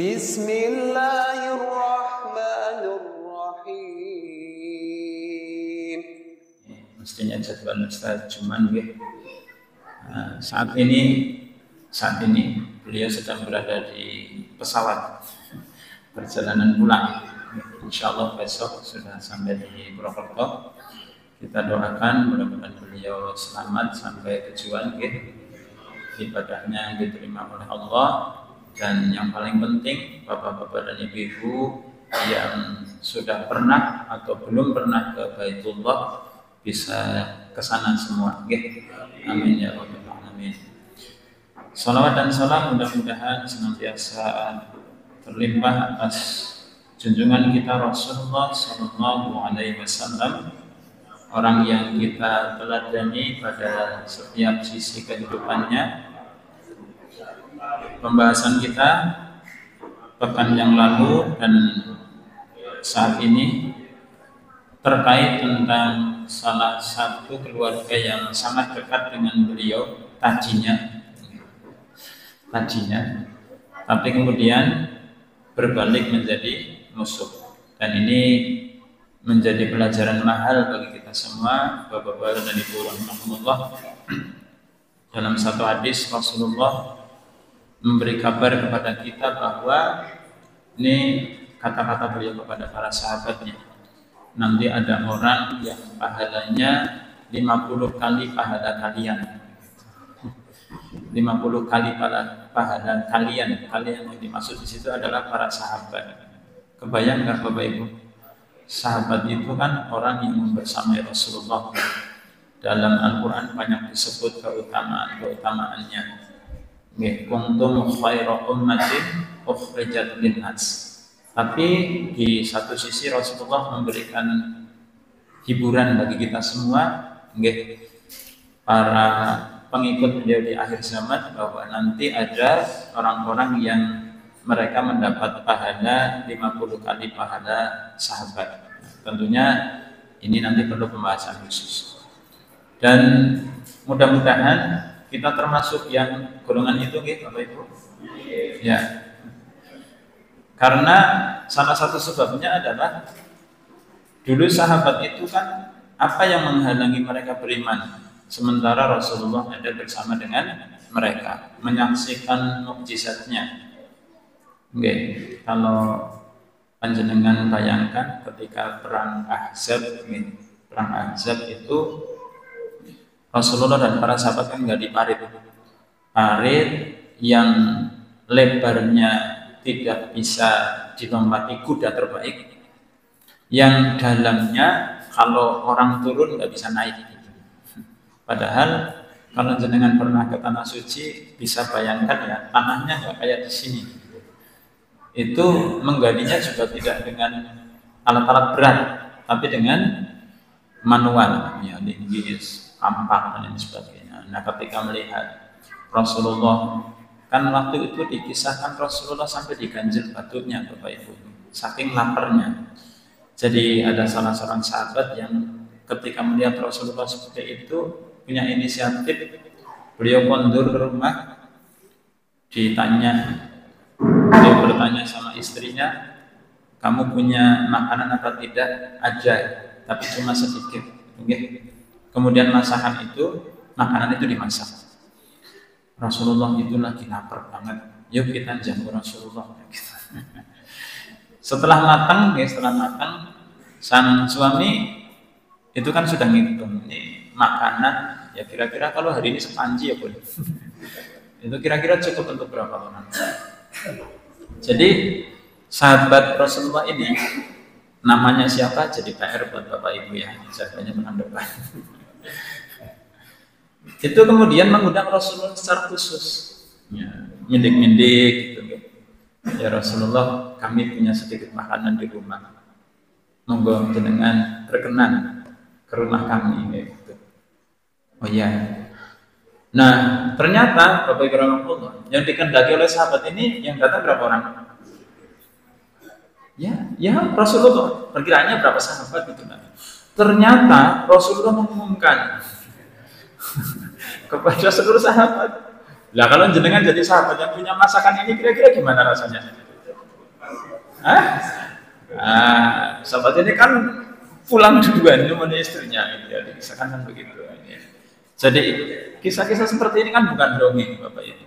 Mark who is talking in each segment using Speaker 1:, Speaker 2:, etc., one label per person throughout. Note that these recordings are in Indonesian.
Speaker 1: Bismillahirrahmanirrahim.
Speaker 2: Mestinya jadwal Ustaz cuman saat ini beliau sedang berada di pesawat perjalanan pulang. Insya Allah besok sudah sampai di Purwokerto. Kita doakan mudah-mudahan beliau selamat sampai tujuan, ibadahnya diterima oleh Allah. Dan yang paling penting, bapak-bapak dan ibu-ibu yang sudah pernah atau belum pernah ke Baitullah bisa kesana semua. Amin ya rabbal alamin. Salawat dan salam mudah-mudahan senantiasa terlimpah atas junjungan kita Rasulullah Sallallahu Alaihi Wasallam, orang yang kita teladani pada setiap sisi kehidupannya. Pembahasan kita pekan yang lalu dan saat ini terkait tentang salah satu keluarga yang sangat dekat dengan beliau, tajinya, tapi kemudian berbalik menjadi musuh. Dan ini menjadi pelajaran mahal bagi kita semua, bapak-bapak dan ibu rahmatullah. Dalam satu hadis Rasulullah memberi kabar kepada kita bahwa ini kata-kata beliau kepada para sahabatnya, nanti ada orang yang pahalanya 50 kali pahala kalian. 50 kali pahala kalian. Kalian yang dimaksud di situ adalah para sahabat. Kebayang nggak Bapak Ibu? Sahabat itu kan orang yang membersamai Rasulullah. Dalam Al-Quran banyak disebut keutamaannya. Kuntum khaira ummatin ukhrijat linnas. Tapi di satu sisi Rasulullah memberikan hiburan bagi kita semua, para pengikut beliau di akhir zaman, bahwa nanti ada orang-orang yang mereka mendapat pahala 50 kali pahala sahabat. Tentunya ini nanti perlu pembahasan khusus. Dan mudah-mudahan kita termasuk yang golongan itu, Bapak Ibu. Ya. Karena salah satu sebabnya adalah dulu sahabat itu kan apa yang menghalangi mereka beriman, sementara Rasulullah ada bersama dengan mereka, menyaksikan mukjizatnya. Kalau panjenengan bayangkan ketika perang Ahzab itu Rasulullah dan para sahabat kan nggak di parit yang lebarnya tidak bisa dilompati kuda terbaik, yang dalamnya kalau orang turun nggak bisa naik. Padahal kalau jenengan pernah ke tanah suci bisa bayangkan ya, tanahnya nggak kayak di sini. Itu menggalinya juga tidak dengan alat-alat berat, tapi dengan manual, ya, linggis, kampak dan sebagainya. Nah, ketika melihat Rasulullah, kan waktu itu dikisahkan Rasulullah sampai diganjel batuknya, Bapak Ibu, saking laparnya. Jadi ada salah seorang sahabat yang ketika melihat Rasulullah seperti itu punya inisiatif, beliau kondur ke rumah, beliau bertanya sama istrinya, kamu punya makanan atau tidak? Ada, tapi cuma sedikit. Kemudian masakan itu, makanan itu dimasak. Rasulullah itu lagi lapar banget. Yuk kita jamu Rasulullah. Setelah matang, sang suami itu kan sudah ngitung ini makanan. Ya kira-kira kalau hari ini sepanci ya boleh. Itu kira-kira cukup untuk berapa orang? Jadi sahabat Rasulullah ini namanya siapa? Jadi PR buat Bapak Ibu ya. Jawabannya menang depan. Itu kemudian mengundang Rasulullah secara khusus, ya, mindik-mindik gitu. Ya Rasulullah, kami punya sedikit makanan di rumah, monggo jenengan berkenan ke rumah kami gitu. Oh ya. Nah ternyata Bapak Ibu Rasulullah yang dikehendaki oleh sahabat ini yang datang berapa orang? Ya Rasulullah, perkiraannya berapa sahabat gitu. Ternyata Rasulullah mengumumkan kepada seluruh sahabat. Lah kalau jenengan jadi sahabat yang punya masakan ini kira-kira gimana rasanya? Sahabat ini kan pulang duluan menemui istrinya, gitu ya, dikisahkan kan begitu. Ya. Jadi kisah-kisah seperti ini kan bukan dongeng, Bapak Ibu.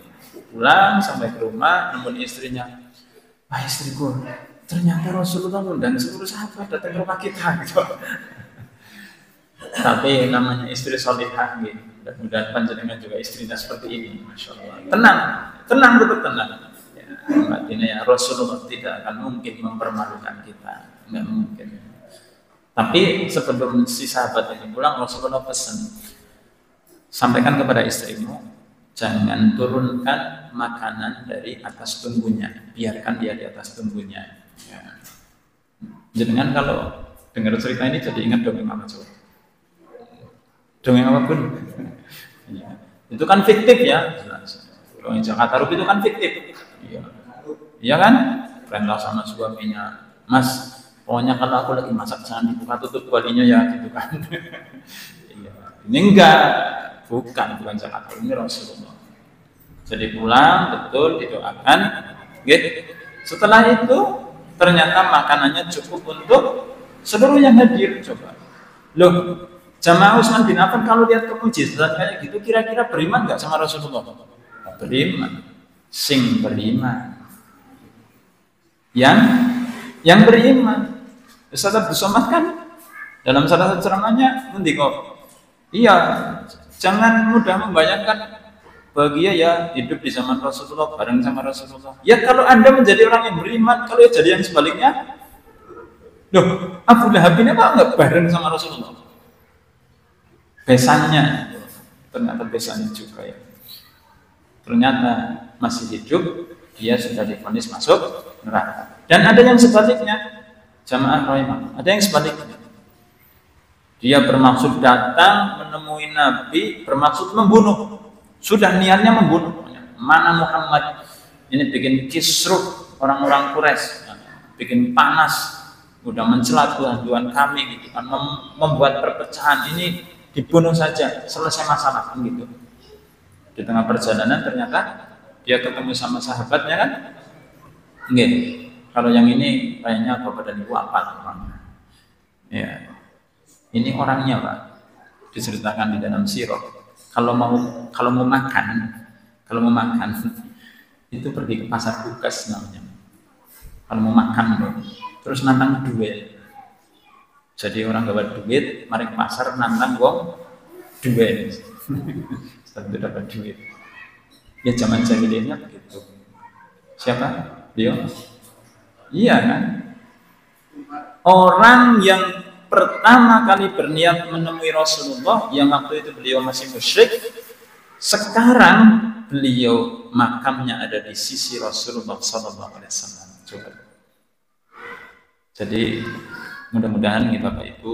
Speaker 2: Pulang sampai ke rumah, nemuin istrinya, istriku, ternyata Rasulullah dan seluruh sahabat datang ke rumah kita, gitu. Tapi namanya istri solihah, gitu. Dan mudah panjenengan juga istrinya seperti ini, masya Allah. Tenang, betul tenang. Ya, artinya ya Rasulullah tidak akan mungkin mempermalukan kita, nggak mungkin. Tapi sebelum si sahabat ini pulang, Rasulullah pesan, sampaikan kepada istrimu, jangan turunkan makanan dari atas tunggunya, biarkan dia di atas tunggunya. Ya. Jangan kalau dengar cerita ini jadi ingat dongeng apa coba? Dongeng apapun. Ya. Itu kan fiktif ya. Dongeng Jakarta Rup itu kan fiktif. Iya kan? Perintah sama suaminya, Mas, pokoknya kalau aku lagi masak jangan dibuka tutup kualinya ya, gitu kan. Ini enggak, bukan Jakarta, ini Rasulullah. Jadi pulang betul didoakan, gitu. Setelah itu ternyata makanannya cukup untuk seluruh yang hadir. Coba, loh, jamaah Utsman bin Affan kalau lihat mukjizat kayak gitu kira-kira beriman nggak sama Rasulullah? Beriman, beriman. Yang beriman. Ustaz Abdul Somad kan dalam salah satu ceramahnya ngendiko, iya, jangan mudah membayangkan bahagia ya hidup di zaman Rasulullah bareng sama Rasulullah. Ya kalau Anda menjadi orang yang beriman, kalau jadi yang sebaliknya, loh, Abu Lahab ini apa enggak bareng sama Rasulullah? Besannya, ternyata besannya juga ya. Ternyata masih hidup, dia sudah divonis masuk neraka. Dan ada yang sebaliknya. Jamaah rahimah, ada yang sebaliknya. Dia bermaksud datang menemui Nabi, bermaksud membunuh. Sudah niatnya membunuh. Mana Muhammad ini bikin kisruh orang-orang Quraisy, bikin panas, udah mencela Tuhan kami, gitu kan, membuat perpecahan. Ini dibunuh saja, selesai masalah, kan gitu. Di tengah perjalanan ternyata dia ketemu sama sahabatnya kan, enggak. Kalau yang ini kayaknya Bapak dan Ibu apa namanya? Ya, ini orangnya Pak, diceritakan di dalam sirah. Kalau mau makan itu pergi ke pasar Bukas namanya. Kalau mau makan, terus nantang duit. Jadi orang dapat duit, mari ke pasar nantang wong duit. Setelah itu dapat duit. Ya zaman jahiliyahnya begitu. Siapa? Dia? Iya kan? Orang yang pertama kali berniat menemui Rasulullah yang waktu itu beliau masih musyrik, sekarang beliau makamnya ada di sisi Rasulullah SAW. Coba. Jadi mudah-mudahan nih Bapak Ibu,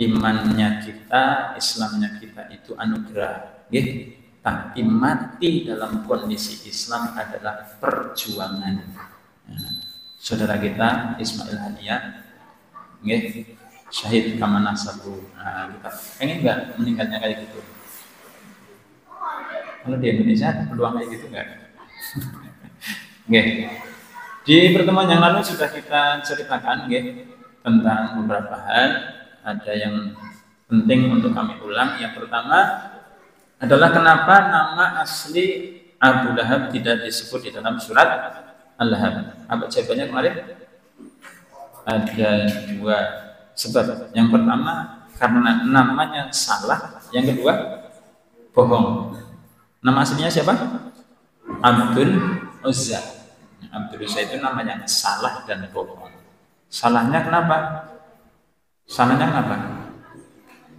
Speaker 2: imannya kita, Islamnya kita itu anugerah, gitu. Tapi mati dalam kondisi Islam adalah perjuangan. Saudara kita Ismail Hania, syahid kamana sabu. Nah, kita pengen nggak meninggalnya kayak gitu? Kalau di Indonesia peluang kayak gitu nggak? Di pertemuan yang lalu sudah kita ceritakan, tentang beberapa hal. Ada yang penting untuk kami ulang. Yang pertama adalah kenapa nama asli Abu Lahab tidak disebut di dalam surat Al-Lahab. Apa jawabannya kemarin? Ada dua sebab. Yang pertama karena namanya salah. Yang kedua bohong. Nama aslinya siapa? Abdul Uzza. Abdul Uzza itu namanya salah dan bohong. Salahnya kenapa?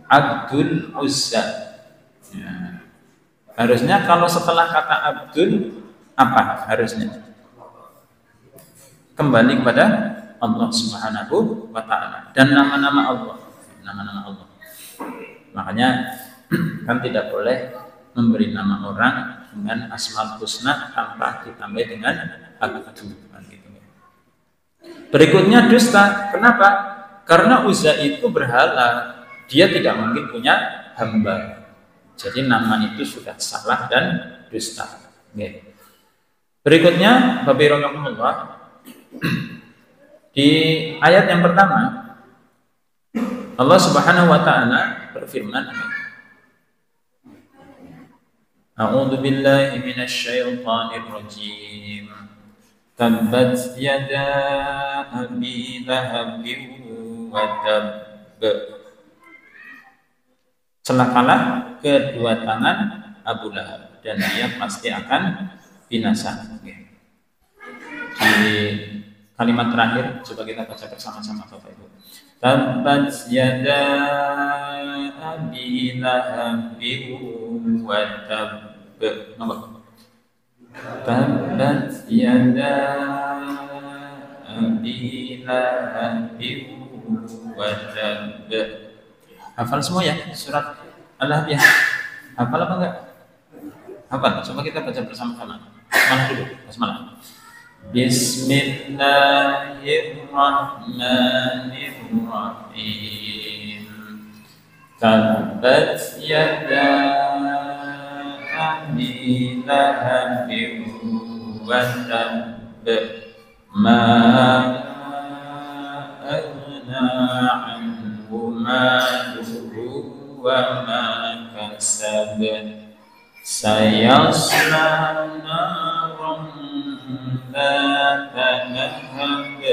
Speaker 2: Abdul Uzza. Ya. Harusnya kalau setelah kata Abdul apa harusnya? Kembali kepada Allah Subhanahu wa Ta'ala dan nama-nama Allah. Makanya kan tidak boleh memberi nama orang dengan Asmaul Husna tanpa ditambah dengan Abdu. Berikutnya dusta. Kenapa? Karena Uzza itu berhala, dia tidak mungkin punya hamba. Jadi nama itu sudah salah dan dusta. Berikutnya, Bapak Rahimahullah, Di ayat yang pertama Allah Subhanahu wa taala berfirman, A'udzu billahi minasy syaithanir rajim. Tabbat yada abi lahabin wa tabb. Celakalah kedua tangan Abu Lahab dan dia pasti akan binasa. Di kalimat terakhir coba kita baca bersama-sama Bapak Ibu. Tabbat yada abi lahabin wa tabb. Nomor. Tabbat yada abi lahabin wa tabb. Hafal semua ya surat Al-Lahab ya? Hafal apa enggak? Hafal. Coba kita baca bersama-sama. Mana dulu? Basmalah. Bismillahirrahmanirrahim. Tabbat yada abi lahabin wa tabb. Ma aghna anhu maluhu wa ma kasab. Sayasla naran dhata lahab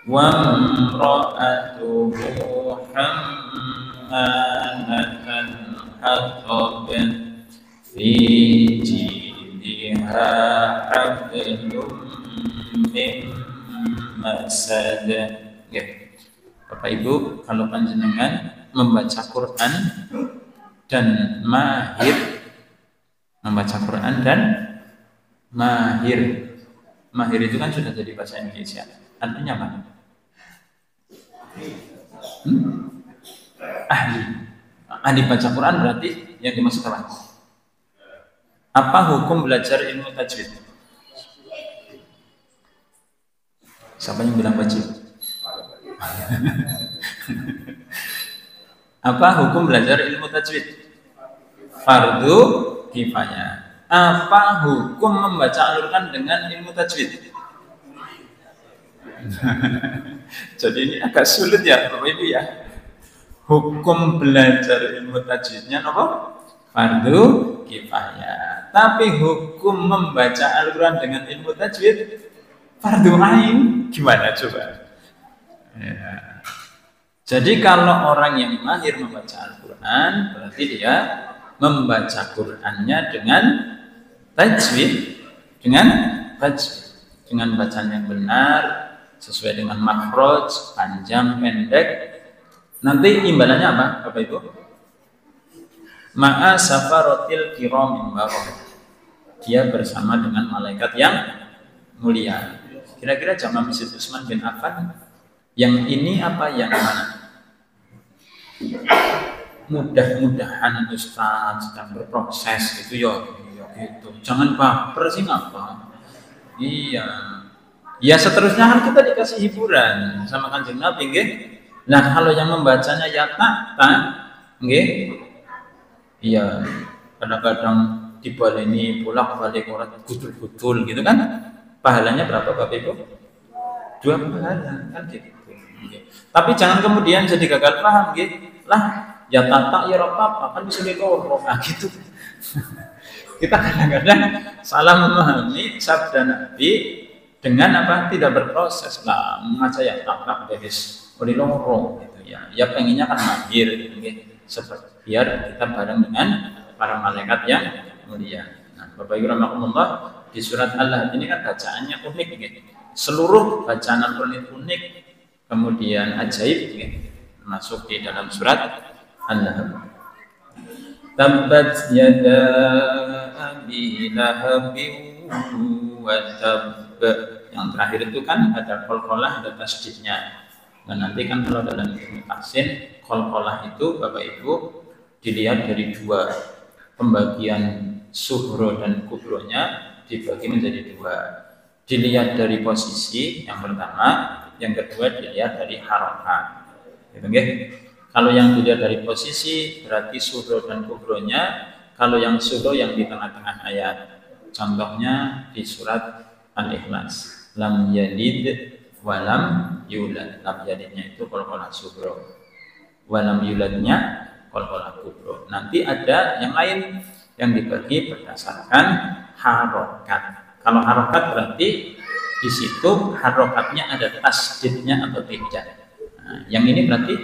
Speaker 2: wa imra'atuhu hammalatan hatab fi jidha hablum min masad. Bapak Ibu, kalau panjenengan membaca Quran dan mahir membaca Quran dan mahir. Mahir itu kan sudah jadi bahasa Indonesia. Artinya apa? Ahli. Ahli baca Quran berarti yang dimaksud apa? Apa hukum belajar ilmu tajwid? Siapa yang bilang wajib? Apa hukum belajar ilmu tajwid? Fardu kifayah. Apa hukum membaca Al-Quran dengan ilmu tajwid? Jadi ini agak sulit ya Bapak Ibu ya. Hukum belajar ilmu tajwidnya apa? Fardu kifayah. Tapi hukum membaca Al-Quran dengan ilmu tajwid fardu ain. Gimana coba? Ya. Jadi kalau orang yang mahir membaca Al-Quran berarti dia membaca Qurannya dengan tajwid, dengan bacaan yang benar sesuai dengan makhraj, panjang, pendek. Nanti imbalannya apa, Bapak Ibu? Ma'a safaratil kiramin bararah. Dia bersama dengan malaikat yang mulia. Kira-kira jamaah Masjid Utsman bin Affan yang ini apa yang mana? Mudah-mudahan Ustaz sedang berproses gitu ya gitu. Jangan baper sih ngapa? Iya. Ya seterusnya kan kita dikasih hiburan sama Kanjeng Nabi nggih. Nah, kalau yang membacanya ya tak nggih. Iya. Kadang-kadang dibaleni bolak-balik orang gudul-gudul gitu kan. Pahalanya berapa Bapak Ibu? 2 pahala kan gitu. Tapi jangan kemudian jadi gagal paham nggih. Lah ya tata ya apa kan bisa dikoro gitu. Kita kadang-kadang salah memahami sabda Nabi dengan apa tidak berproses lah mengaca ya tak beres oleh loro gitu ya. Ya pengennya kan mahir gitu seperti biar kita bareng dengan para malaikat yang mulia. Nah, Bapak Ibu rahimakumullah, di surat Al-Lahab ini kan bacaannya unik gitu. Seluruh bacaan Al-Qur'an itu unik, kemudian ajaib gitu. Masuk di dalam surat Al-Lahab. Tabbat yada abi lahabin wa tabb. Yang terakhir itu kan ada qalqalah, ada tasdidnya. Nah, nanti kan kalau dalam ilmu tahsin, qalqalah itu Bapak Ibu dilihat dari 2. Pembagian sughra dan kubronya dibagi menjadi 2. Dilihat dari posisi yang pertama, yang kedua dilihat dari harokat. Gitu nggih? Kalau yang dilihat dari posisi berarti sughra dan kubronya. Kalau yang sughra yang di tengah-tengah ayat. Contohnya di surat Al-Ikhlas. Lam yalid walam yulad. Lam yalidnya itu qalqalah sughra, walam yuladnya qalqalah kubra. Nanti ada yang lain yang dibagi berdasarkan harokat. Kalau harokat berarti di situ harokatnya ada tasdidnya atau tidak. Nah, yang ini berarti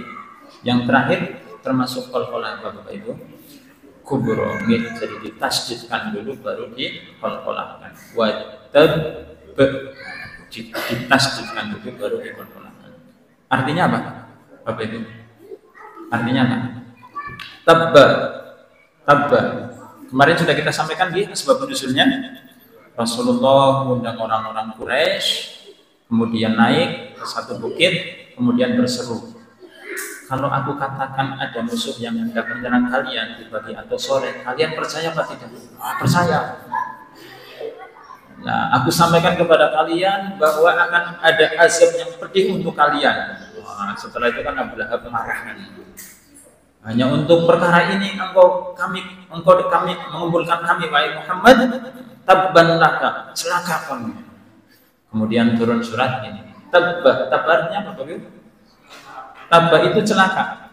Speaker 2: yang terakhir termasuk qalqalah Bapak Ibu kubra. Jadi ditasdidkan dulu baru diqalqalahkan. Wajib ditasdidkan dulu baru diqalqalahkan. Artinya apa Bapak Ibu? Artinya apa? Tabba. Tabba. Kemarin sudah kita sampaikan di asbab nusulnya. Rasulullah mengundang orang-orang Quraisy, kemudian naik ke satu bukit, kemudian berseru, kalau aku katakan ada musuh yang hendak menyerang kalian di pagi atau sore, kalian percaya apa tidak? Percaya. Nah, aku sampaikan kepada kalian bahwa akan ada azab yang pedih untuk kalian. Nah, setelah itu kan Abu Lahab marah kan. Hanya untuk perkara ini engkau kami mengumpulkan kami wahai Muhammad, tabban laka, celaka kamu. Kemudian turun surat ini. Tabarnya apa Bapak? Tabba itu celaka.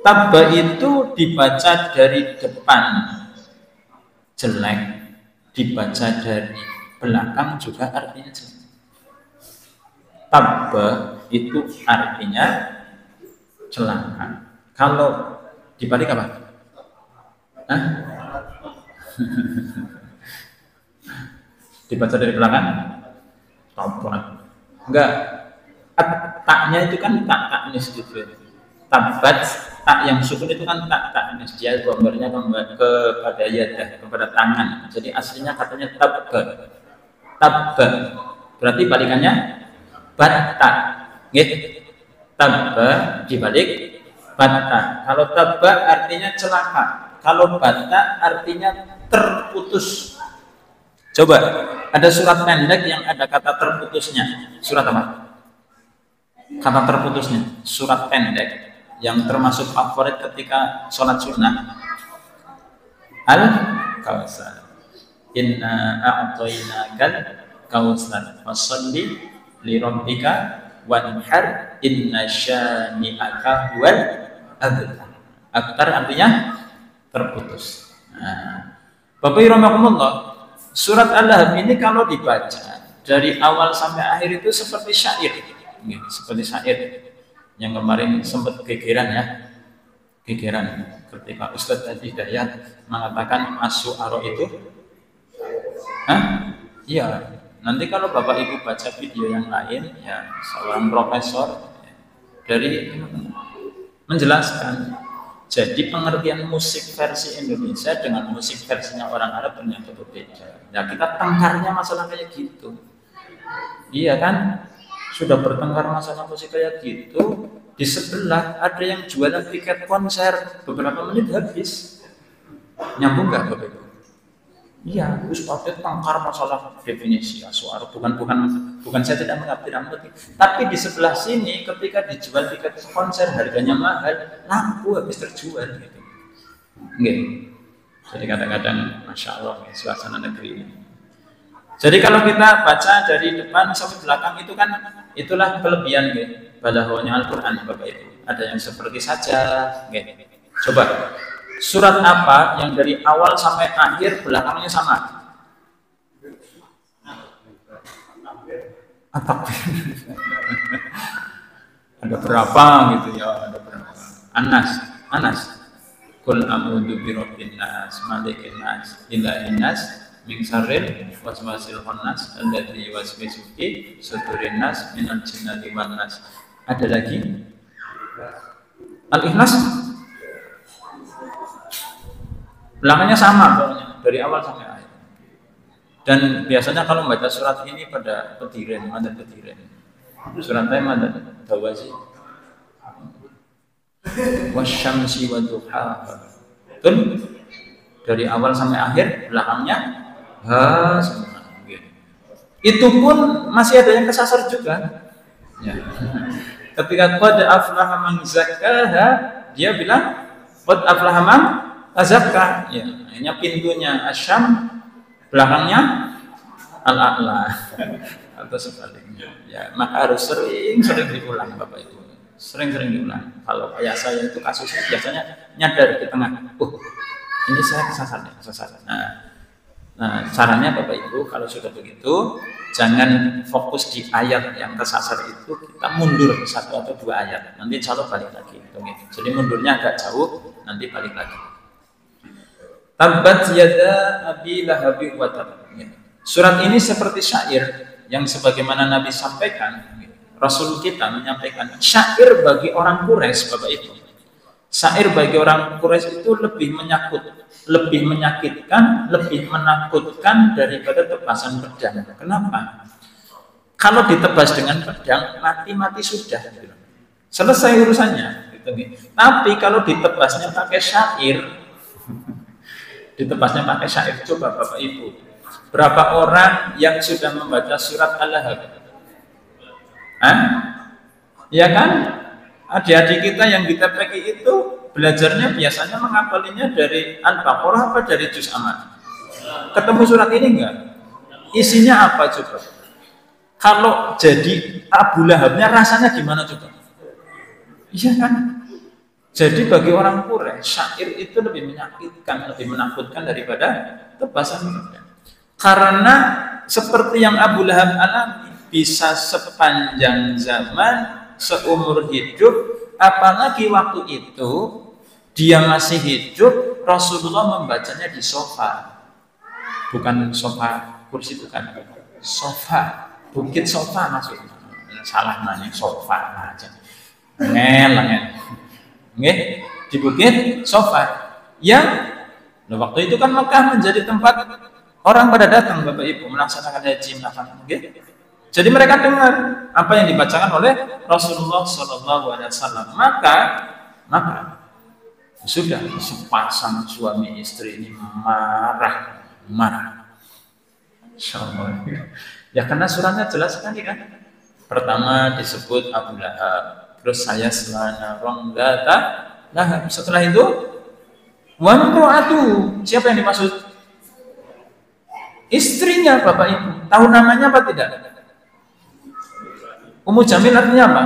Speaker 2: Tabba itu dibaca dari depan jelek, dibaca dari belakang juga artinya jelek. Tabba itu artinya celaka. Kalau dibalik apa? Hah? Dibaca dari belakang? Tabat. Enggak. Taknya itu kan tak taknis gitu. Tabat, tak yang sukun itu kan tak taknis. Dia gambarnya kepada yadah, kepada tangan. Jadi aslinya katanya tabba. Tabba. Berarti balikannya batta. Gitu. Tabba dibalik batta. Kalau tabba artinya celaka. Kalau batta artinya terputus. Coba, ada surat pendek yang ada kata terputusnya. Surat apa? Kata terputusnya. Surat pendek yang termasuk favorit ketika sholat sunnah. Al-Kautsar. Inna a'tainakal kautsar. Fasholli li rabbika wanhar inna syani'aka huwal abtar. Abtar artinya terputus. Nah, Bapak Ibu rahimakumullah, surat Al-Lahab ini kalau dibaca dari awal sampai akhir itu seperti syair, seperti syair yang kemarin sempat gegeran ya, gegeran ketika Ustadz Adi Hidayat mengatakan as-syu'ara itu, iya. Nanti kalau Bapak Ibu baca video yang lain, ya seorang profesor dari menjelaskan. Jadi pengertian musik versi Indonesia dengan musik versinya orang Arab ternyata berbeda. Ya kita tengkarnya masalah kayak gitu. Iya kan? Sudah bertengkar masalah musik kayak gitu. Di sebelah ada yang jualan tiket konser beberapa menit habis. Nyambung nggak Bapak Ibu? Iya, terus pakai tengkar masalah definisi suara. Bukan saya tidak mengerti. Tapi di sebelah sini ketika dijual tiket konser harganya mahal, laku habis terjual gitu. Nggih. Jadi kadang-kadang masya Allah suasana negeri ini. Jadi kalau kita baca dari depan sampai belakang itu kan itulah kelebihan gitu. Balaghahnya Al-Qur'an Bapak Ibu. Ada yang seperti saja, gitu. Coba surat apa yang dari awal sampai akhir belakangnya sama? Ada berapa gitu ya? Ada berapa? Anas. Qul a'udzu birabbin nas, malikin nas, ilahin nas, min syarril waswasil khannas alladzi yuwaswisu fi sudurin nas minal jinnati wan nas. Ada lagi? Al-Ikhlas. Belakangnya sama pokoknya dari awal sampai akhir. Dan biasanya kalau membaca surat ini pada pediren, mandat pediren. Surat saya mandat Tawazi. Wasyamsi wa duhaha. Betul? Dari awal sampai akhir belakangnya semua. Itu pun masih ada yang kesasar juga. Ya. Ketika qad aflaha man zakkaha, dia bilang qad aflaha man azakah, ya, hanya pintunya Asyam, belakangnya Al-A'la. atau sebaliknya. Ya, maka harus sering-sering diulang Bapak Ibu. Sering-sering diulang. Kalau kayak saya itu kasusnya biasanya nyadar di tengah. Ini saya kesasar. Nah, caranya Bapak Ibu kalau sudah begitu, jangan fokus di ayat yang kesasar itu, kita mundur 1 atau 2 ayat. Nanti insya Allah balik lagi. Jadi mundurnya agak jauh, nanti balik lagi. Tabbat yada abi lahabi wa tab. Surat ini seperti syair yang sebagaimana Nabi sampaikan, Rasul kita menyampaikan syair bagi orang Quraisy, Bapak Ibu. Syair bagi orang Quraisy itu lebih menyakitkan, lebih menakutkan daripada tebasan pedang. Kenapa? Kalau ditebas dengan pedang, mati sudah. Selesai urusannya. Tapi kalau ditebasnya pakai syair, coba Bapak Ibu, berapa orang yang sudah membaca surat Al-Lahab? Ya kan? Adik-adik kita yang di TPQ itu belajarnya biasanya menghafalinya dari Al-Baqarah apa dari Juz Amma? Ketemu surat ini enggak? Isinya apa coba? Kalau jadi Abu Lahabnya rasanya gimana coba? Iya kan? Jadi bagi orang Quraisy syair itu lebih menyakitkan, lebih menakutkan daripada tebasan pedang. Karena seperti yang Abu Lahab alami, bisa sepanjang zaman, seumur hidup, apalagi waktu itu dia masih hidup, Rasulullah membacanya di sofa. Bukan sofa kursi, bukan. Sofa, bukit sofa maksudnya. Salah nanya, sofa aja. Ngel. Di bukit sofa. Yang waktu itu kan Mekah menjadi tempat orang pada datang Bapak Ibu melaksanakan haji, jadi mereka dengar apa yang dibacakan oleh Rasulullah SAW. Maka sudah sepasang suami istri ini marah. Ya karena suratnya jelas sekali kan. Pertama disebut Abu Lahab, terus saya selana rong data. Nah setelah itu wanroatu, siapa yang dimaksud? Istrinya Bapak Ibu. Tahu namanya apa tidak? Ummu Jamil artinya apa?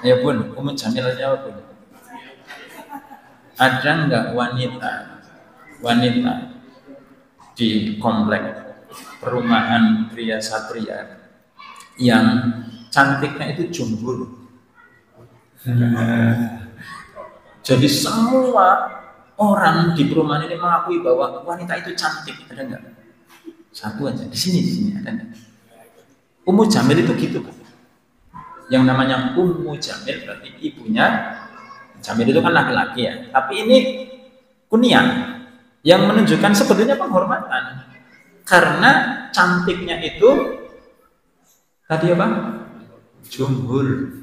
Speaker 2: Ya Bun, Ummu Jamil artinya apa Bun? Ada enggak wanita di komplek perumahan pria satria yang cantiknya itu jomblo? Jadi semua orang di perumahan ini mengakui bahwa wanita itu cantik, ada enggak? Satu aja di sini ada enggak? Ummu Jamil itu gitu kan? Yang namanya Ummu Jamil berarti ibunya. Jamil itu kan laki-laki ya, tapi ini kunyah yang menunjukkan sebetulnya penghormatan karena cantiknya itu tadi apa? Jumhur,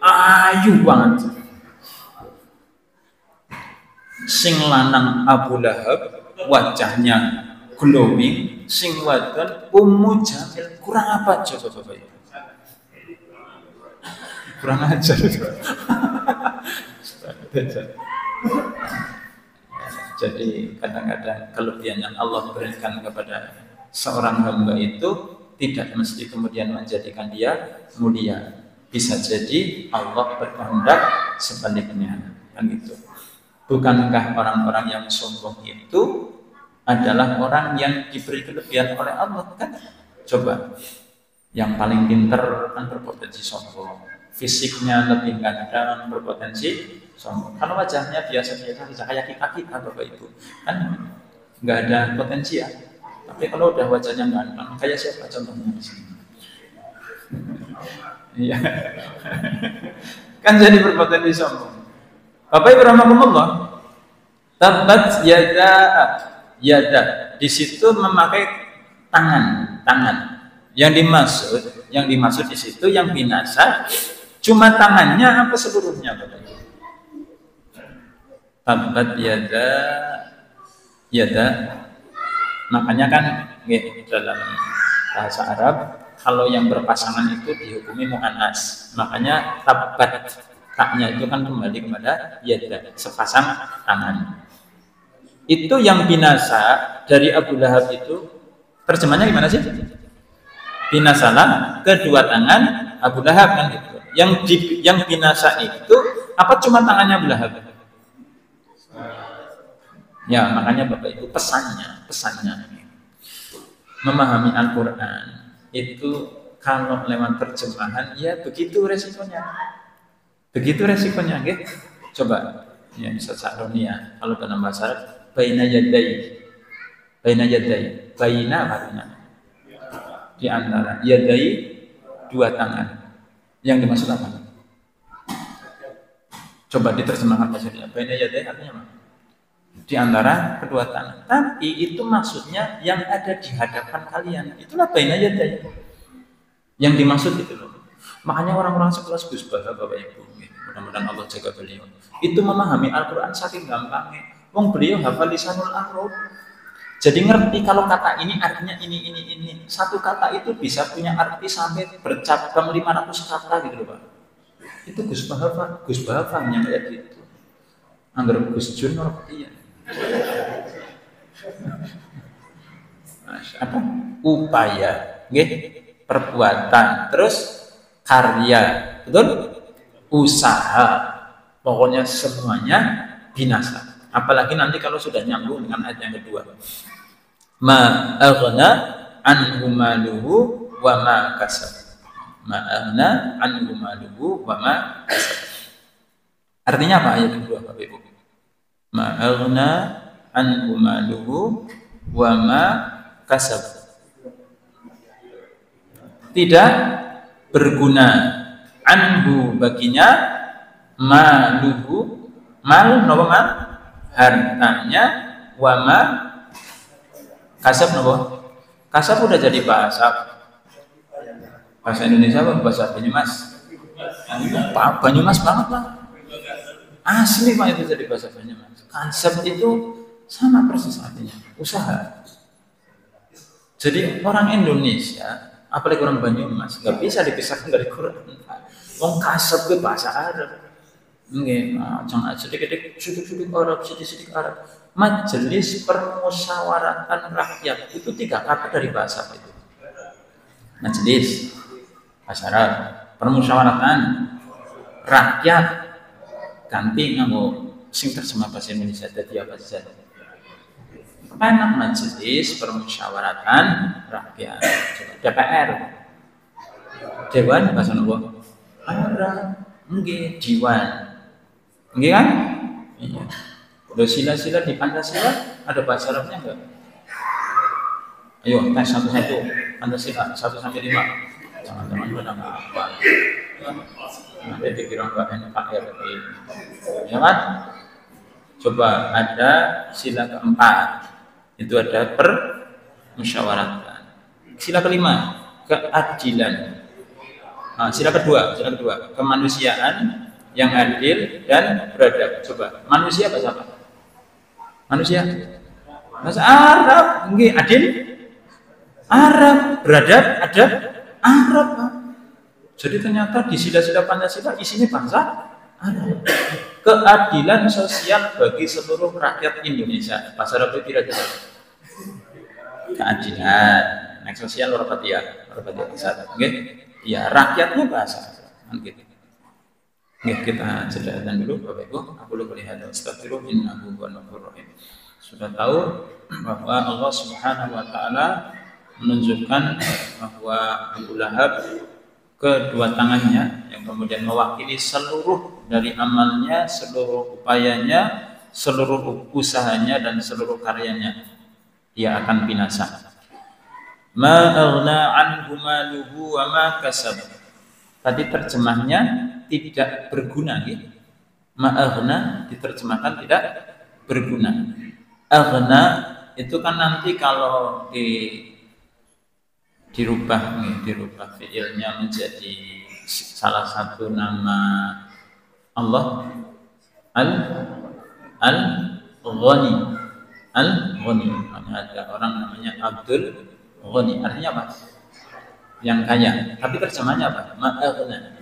Speaker 2: ayu banget. Sing lanang Abu Lahab wajahnya glowing, sing wadon Ummu Jamil. Kurang apa coba Bapak Ibu? Kurang ajar. Jadi kadang-kadang kelebihan yang Allah berikan kepada seorang hamba itu tidak mesti kemudian menjadikan dia mulia. Bisa jadi Allah berkehendak sebaliknya, kan gitu. Bukankah orang-orang yang sombong itu adalah orang yang diberi kelebihan oleh Allah kan? Coba, yang paling pinter kan berpotensi sombong, fisiknya lebih ganteng berpotensi sombong. Kalau wajahnya biasa-biasa saja kayak kita Bapak Ibu, kan nggak ada potensi ya. Tapi kalau udah wajahnya ganteng, kayak siapa contohnya di sini? Iya, kan jadi berpotensi sombong. Bapak Ibu rahmatullah, tabbat yada di situ memakai tangan. Yang dimaksud di situ yang binasa cuma tangannya apa seluruhnya Bapak Ibu? Tabbat yada. Makanya kan dalam bahasa Arab kalau yang berpasangan itu dihukumi muannas. Makanya tabbat, taknya itu kan kembali kepada yada, sepasang tangan. Itu yang binasa dari Abu Lahab itu Terjemahnya gimana sih? Binasalah kedua tangan Abu Lahab kan gitu. Yang binasa itu apa cuma tangannya Abu Lahab? Ya, makanya Bapak Ibu pesannya memahami Al-Qur'an itu kalau lewat terjemahan ya begitu resikonya. Begitu resikonya, nggih. Coba ya bisa Sa'roni ya. Kalau dalam bahasa Arab baina yadai. Baina artinya di antara yadai dua tangan. Yang dimaksud apa? Coba diterjemahkan maksudnya. Baina yadai artinya apa? Di antara kedua tangan. Tapi itu maksudnya yang ada di hadapan kalian. Itulah baina yadai. Yang dimaksud itu loh. Makanya orang-orang sekelas Gus Baha Bapak Ibu, mudah-mudahan Allah jaga beliau. Itu memahami Al-Qur'an saking gampangnya. Wong beliau hafal lisanul arab. Jadi ngerti kalau kata ini artinya ini. Satu kata itu bisa punya arti sampai bercabang 500 kata gitu loh Pak. Itu Gus Baha fahamnya kayak gitu. Anggar Gus Jun ngerti ya. Apa? Upaya, nggih, perbuatan, terus karya, betul? Usaha. Pokoknya semuanya binasa. Apalagi nanti kalau sudah nyambung dengan ayat yang kedua. Ma aghna anhu maluhu wa ma kasab. Ma aghna anhu maluhu wa ma kasab. Artinya apa ayat kedua Bapak Ibu? Ma aghna anhu maluhu wa ma kasab. Tidak berguna anhu baginya maluhu, mal napa mal? Hartanya, wama kasab nopo. Kasab udah jadi bahasa Indonesia apa bahasa Banyumas? Banyumas banget Pak. Asli Pak itu jadi bahasa Banyumas. Kasab itu sama persis artinya usaha. Jadi orang Indonesia, apalagi orang Banyumas, nggak bisa dipisahkan dari Quran. Wong kasab itu bahasa Arab. Nggih, jangan sedikit Arab. Majelis Permusyawaratan Rakyat itu 3 kata dari bahasa apa itu? Majelis bahasa Arab, permusyawaratan rakyat ganti nganggo sing terjemah bahasa Indonesia dadi apa saja. Enak majelis permusyawaratan rakyat. DPR. Dewan bahasa nopo? Arab. Nggih, diwan. Nggih kan? Iya. Udah sila-sila di Pancasila ada bahasa Arabnya enggak? Ayo tes satu-satu. Pancasila 1 sampai 5. Jangan-jangan pada enggak apa. Nanti dikira enggak NKRI. Ya kan? Coba ada sila keempat. Itu ada permusyawaratan. Sila kelima, keadilan. Nah, sila kedua, kemanusiaan yang adil dan beradab. Coba, manusia bahasa apa? Manusia bahasa Arab. Nggih, adil Arab, beradab adab Arab. Jadi ternyata di sila-sila Pancasila isinya bangsa Arab. Keadilan sosial bagi seluruh rakyat Indonesia. Bahasa Arab itu tidak jelas. Keadilan, yang sosial warapatiya bahasa. Nggih. Ya, rakyatnya bahasa Arab. Gitu. Nggih, kita jeda dulu Bapak Ibu. Aku lupa lihat astagfirullah innahu huwal ghafurur rahim. Sudah tahu bahwa Allah Subhanahu wa taala menunjukkan bahwa Abu Lahab kedua tangannya yang kemudian mewakili seluruh dari amalnya, seluruh upayanya, seluruh usahanya dan seluruh karyanya, dia akan binasa. Ma aghna anhu maluhu wa ma kasab. Tadi terjemahnya tidak berguna, gitu. Ma'aghna diterjemahkan tidak berguna. Aghna itu kan nanti kalau dirubah fiilnya menjadi salah satu nama Allah, Al-Ghani. Ada orang namanya Abdul Ghani. Artinya apa? Yang kaya. Tapi terjemahnya apa? Ma'aghna.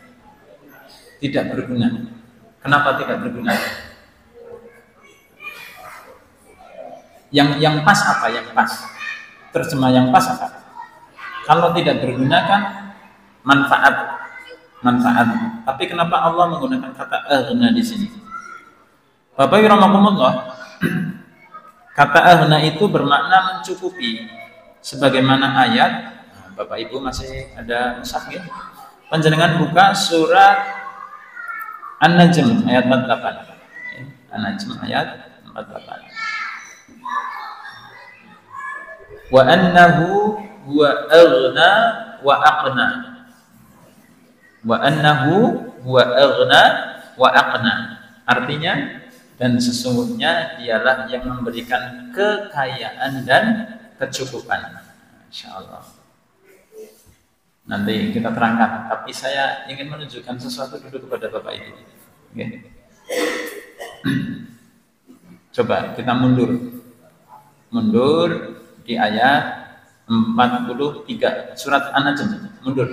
Speaker 2: Tidak berguna. Kenapa tidak berguna? Yang pas apa? Yang pas. terjemah yang pas apa? Kalau tidak berguna kan manfaat. Tapi kenapa Allah menggunakan kata aghna di sini? Bapak Ibu rahimakumullah, kata aghna itu bermakna mencukupi. Sebagaimana ayat, Bapak Ibu masih ada mushaf ya? Panjenengan buka surat An-Najm ayat 48. An-Najm ayat 48. Wa annahu huwa aghna wa aqna. Wa annahu huwa aghna wa aqna. Artinya, dan sesungguhnya dialah yang memberikan kekayaan dan kecukupan. Insyaallah. Nanti kita terangkan, tapi saya ingin menunjukkan sesuatu dulu kepada Bapak Ibu. Okay. Coba kita mundur di ayat 43 surat An-Najm, mundur.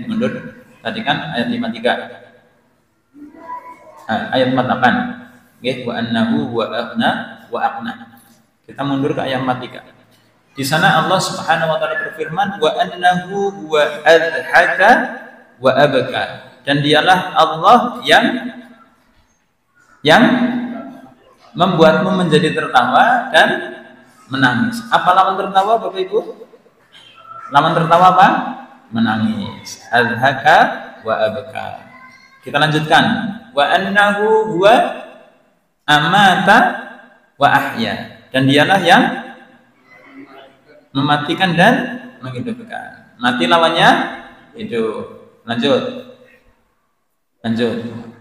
Speaker 2: Mundur. Tadi kan ayat 53. Ayat 48. Nggih, wa annahu wa aghna wa aqna. Kita mundur ke ayat 43. Di sana Allah Subhanahu wa taala berfirman, wa annahu huwa adhaka wa abka. Dan dialah Allah yang membuatmu menjadi tertawa dan menangis. Apa lawan tertawa Bapak Ibu? Lawan tertawa apa? Menangis. Adhaka wa abka. Kita lanjutkan. Wa annahu huwa amata wa ahya. Dan dialah yang mematikan dan menghidupkan. Mati lawannya hidup. Lanjut.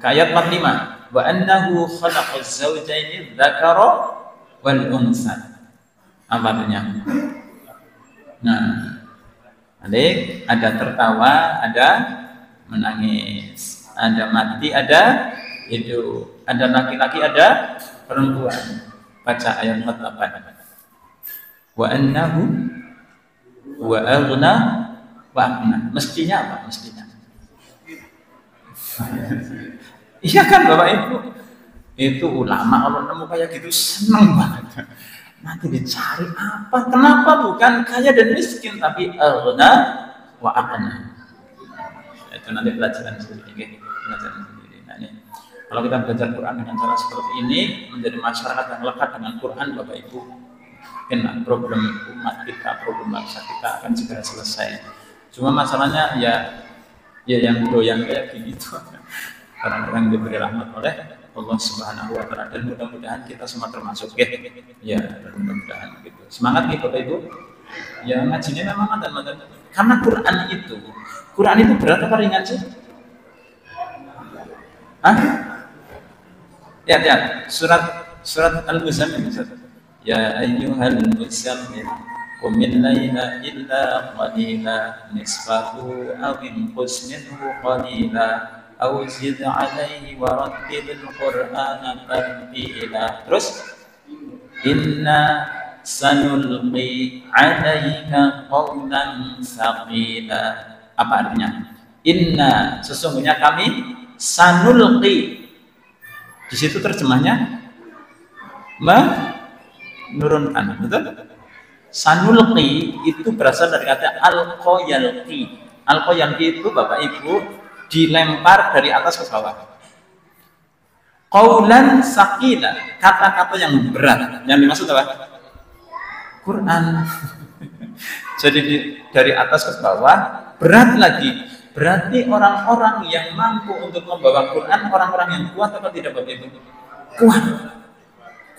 Speaker 2: Ke ayat 45. Wa annahu khalaqaz zawjaini dzakara wal unsa. Apa artinya? Nah, adik, ada tertawa, ada menangis, ada mati, ada hidup, ada laki-laki, ada perempuan. Baca ayat 48. Wa annahu wa aghna wa aqna. Mestinya apa? Mestinya. Iya kan Bapak Ibu? Itu ulama kalau nemu kayak gitu seneng banget. Nanti dicari apa? Kenapa bukan kaya dan miskin tapi aghna wa aqna? Itu nanti pelajaran sendiri. Nah, ini. Kalau kita belajar Quran dengan cara seperti ini, menjadi masyarakat yang lekat dengan Quran, Bapak Ibu, mungkin problem umat kita, problem bangsa kita akan segera selesai. Cuma masalahnya ya yang doyan kayak gini tuh orang-orang diberi rahmat oleh Allah Subhanahu wa taala, dan mudah-mudahan kita semua termasuk ya, dan mudah-mudahan gitu. Semangat nih Bapak Ibu. Ya ngajinya memang mantan-mantan. Karena Quran itu berat apa ringan sih? Ya, surat Al-Muzammil. Ya ayyuhal muzammil qumil laila illa qalila nisfahu aw inqus minhu qalila aw zid 'alaihi wa rattilil qur'ana tartila. Terus inna sanulqi 'alaika qawlan tsaqila. Apa artinya? Inna, sesungguhnya kami, sanulqi. Di situ terjemahnya menurunkan, betul? Sanulqi itu berasal dari kata alqayalqi. Alqayalqi itu Bapak Ibu dilempar dari atas ke bawah. Qaulan saqila, kata-kata yang berat. Yang dimaksud apa? Quran. Jadi dari atas ke bawah berat lagi. Berarti orang-orang yang mampu untuk membawa Quran, orang-orang yang kuat atau tidak Bapak Ibu?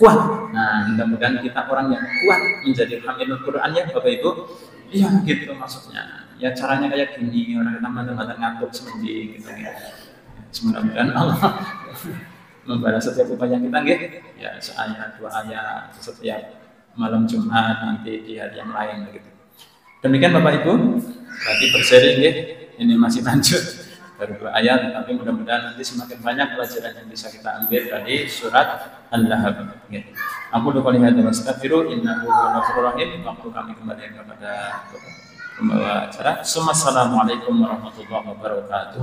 Speaker 2: Kuat. Nah, mudah-mudahan kita orang yang kuat menjadi hamilul Quran ya Bapak Ibu. Iya gitu maksudnya. Ya caranya kayak gini, orang teman-teman ngantuk sementing gitu. Semoga-moga Allah membalas setiap upaya kita ya, seayat, 2 ayat setiap malam Jumat, nanti di hari yang lain begitu. Demikian Bapak Ibu, berarti berseri ini masih lanjut baru 2 ayat, tapi mudah-mudahan nanti semakin banyak pelajaran yang bisa kita ambil dari surat Al-Lahab. Aku lupa lihat dan astaghfiru innahu huwal ghafurur rahim. Waktu kami kembali kepada pembawa acara. Assalamualaikum warahmatullahi wabarakatuh.